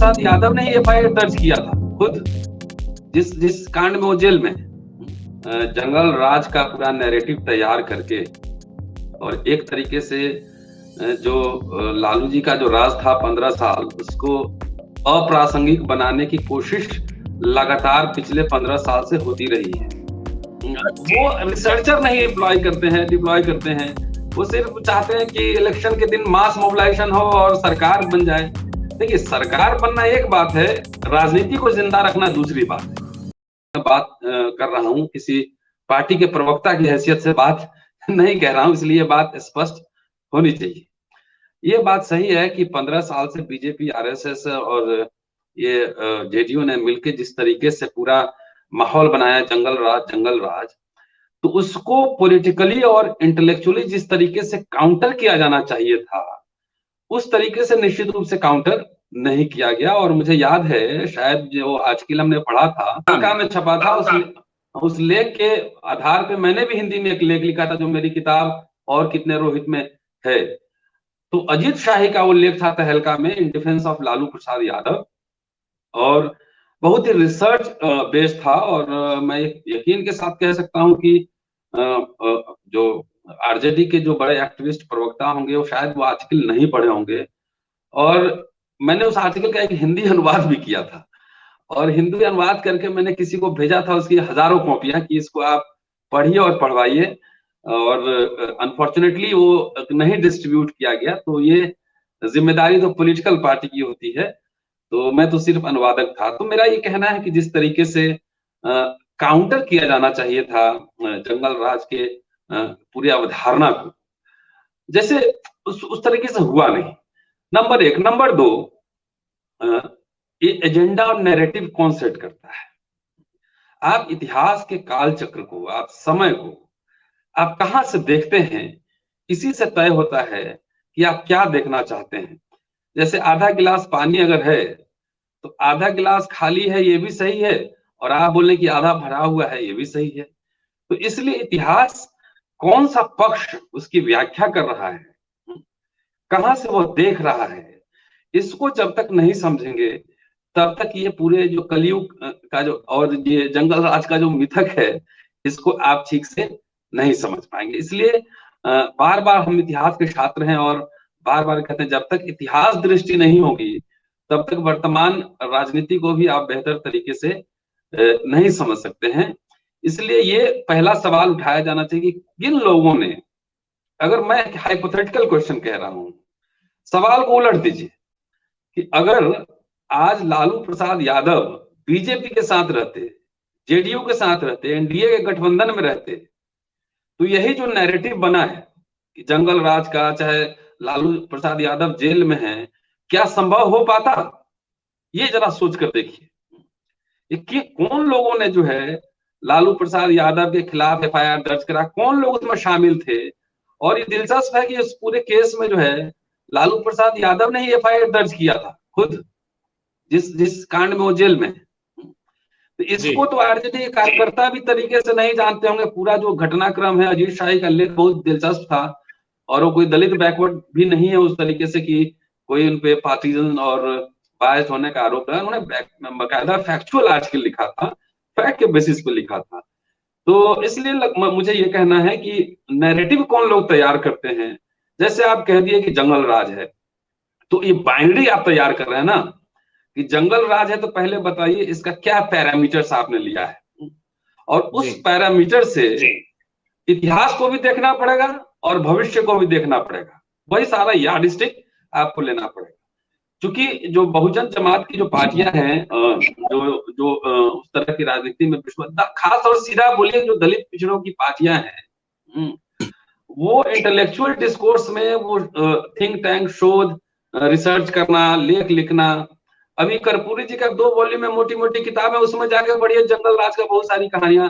प्रसाद यादव ने ही एफआईआर दर्ज किया था खुद, जिस कांड में वो जेल में जंगल राज का पूरा नैरेटिव तैयार करके, और एक तरीके से जो लालू जी का जो राज था 15 साल, उसको अप्रासंगिक बनाने की कोशिश लगातार पिछले 15 साल से होती रही है। वो रिसर्चर नहीं डिप्लॉय करते हैं, वो सिर्फ चाहते हैं कि इलेक्शन के दिन मास मोबिलाइजेशन हो और सरकार बन जाए। देखिए, सरकार बनना एक बात है, राजनीति को जिंदा रखना दूसरी बात है। मैं बात कर रहा हूं, किसी पार्टी के प्रवक्ता की हैसियत से बात नहीं कह रहा हूं, इसलिए बात स्पष्ट होनी चाहिए। ये बात सही है कि 15 साल से बीजेपी, आरएसएस और ये जेडीयू ने मिलकर जिस तरीके से पूरा माहौल बनाया जंगल राज, तो उसको पॉलिटिकली और इंटेलेक्चुअली जिस तरीके से काउंटर किया जाना चाहिए था, उस तरीके से निश्चित रूप से काउंटर नहीं किया गया। और मुझे याद है, शायद जो आजकल हमने पढ़ा था, में छपा था, उस लेख के आधार पे मैंने भी हिंदी में एक लेख लिखा था, जो मेरी किताब और कितने रोहित में है। तो अजीत शाही का वो लेख था तहलका में, in defence of Lalu Prasad Yadav, और बहुत ही रिसर्च बेस्ड था। और मैं यकीन के साथ कह सकता हूं कि जो आरजेडी के जो बड़े एक्टिविस्ट प्रवक्ता होंगे, वो शायद वो आर्टिकल नहीं पढ़े होंगे। और मैंने उस आर्टिकल का एक हिंदी अनुवाद भी किया था, और हिंदी अनुवाद करके मैंने किसी को भेजा था, उसकी हजारों कॉपियां, कि इसको आप पढ़िए और पढ़वाइए। और अनफॉर्चुनेटली वो नहीं डिस्ट्रीब्यूट किया गया। तो ये जिम्मेदारी तो पॉलिटिकल पार्टी की होती है, तो मैं तो सिर्फ अनुवादक था। तो मेरा ये कहना है कि जिस तरीके से काउंटर किया जाना चाहिए था जंगल राज के पूरी अवधारणा को, जैसे उस तरीके से हुआ नहीं, नंबर एक। नंबर दो, ये एजेंडा और नैरेटिव कौन सेट करता है? आप इतिहास के काल चक्र को, आप समय को, आप कहां से देखते हैं, इसी से तय होता है कि आप क्या देखना चाहते हैं। जैसे आधा गिलास पानी अगर है, तो आधा गिलास खाली है ये भी सही है, और आप बोले कि आधा भरा हुआ है ये भी सही है। तो इसलिए इतिहास कौन सा पक्ष उसकी व्याख्या कर रहा है, कहां से वो देख रहा है, इसको जब तक नहीं समझेंगे, तब तक ये पूरे जो कलयुग का जो और ये जंगल राज का जो मिथक है, इसको आप ठीक से नहीं समझ पाएंगे। इसलिए बार बार हम इतिहास के छात्र हैं, और बार बार कहते हैं, जब तक इतिहास दृष्टि नहीं होगी, तब तक वर्तमान राजनीति को भी आप बेहतर तरीके से नहीं समझ सकते हैं। इसलिए ये पहला सवाल उठाया जाना चाहिए कि किन लोगों ने, अगर मैं हाइपोथेटिकल क्वेश्चन कह रहा हूं, सवाल को उलट दीजिए कि अगर आज लालू प्रसाद यादव बीजेपी के साथ रहते, जेडीयू के साथ रहते, एनडीए के गठबंधन में रहते, तो यही जो नैरेटिव बना है कि जंगल राज का, चाहे लालू प्रसाद यादव जेल में है, क्या संभव हो पाता? ये जरा सोच कर देखिए कि कौन लोगों ने जो है लालू प्रसाद यादव के खिलाफ एफआईआर दर्ज करा, कौन लोग उसमें शामिल थे। और ये दिलचस्प है कि इस पूरे केस में जो है लालू प्रसाद यादव ने ही एफआईआर दर्ज किया था खुद, जिस कांड में वो जेल में। तो इसको तो आरजेडी के कार्यकर्ता भी तरीके से नहीं जानते होंगे। पूरा जो घटनाक्रम है, अजीत शाही का लेख बहुत दिलचस्प था, और वो कोई दलित बैकवर्ड भी नहीं है उस तरीके से कि कोई उनपे पार्टीजन और बायस होने का आरोप है। उन्होंने बकायदा फैक्चुअल आर्टिकल लिखा था, फैक्ट के बेसिस पे लिखा था। तो इसलिए मुझे ये कहना है कि नैरेटिव कौन लोग तैयार करते हैं। जैसे आप कह दिए कि जंगल राज है, तो ये बाइनरी आप तैयार कर रहे हैं ना कि जंगल राज है, तो पहले बताइए इसका क्या पैरामीटर्स आपने लिया है, और उस पैरामीटर से इतिहास को भी देखना पड़ेगा और भविष्य को भी देखना पड़ेगा। वही सारा यार्डस्टिक आपको लेना पड़ेगा। क्योंकि जो बहुजन जमात की जो पार्टियां हैं, जो उस तरह की राजनीति में खास और सीधा बोलिए, जो दलित पिछड़ों की पार्टियां हैं, वो इंटेलेक्चुअल डिस्कोर्स में वो थिंक टैंक, शोध, रिसर्च करना, लेख लिखना। अभी कर्पूरी जी का 2 वॉल्यूम में मोटी मोटी किताब है, उसमें जाके पढ़िए जंगल राज का बहुत सारी कहानियां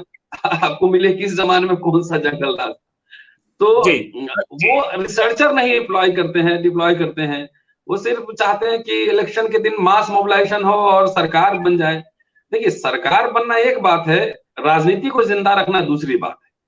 आपको मिले, किस जमाने में कौन सा जंगल राज। तो वो रिसर्चर नहीं डिप्लॉय करते हैं, वो सिर्फ चाहते हैं कि इलेक्शन के दिन मास मोबिलाइजेशन हो और सरकार बन जाए। देखिए, सरकार बनना एक बात है, राजनीति को जिंदा रखना दूसरी बात है।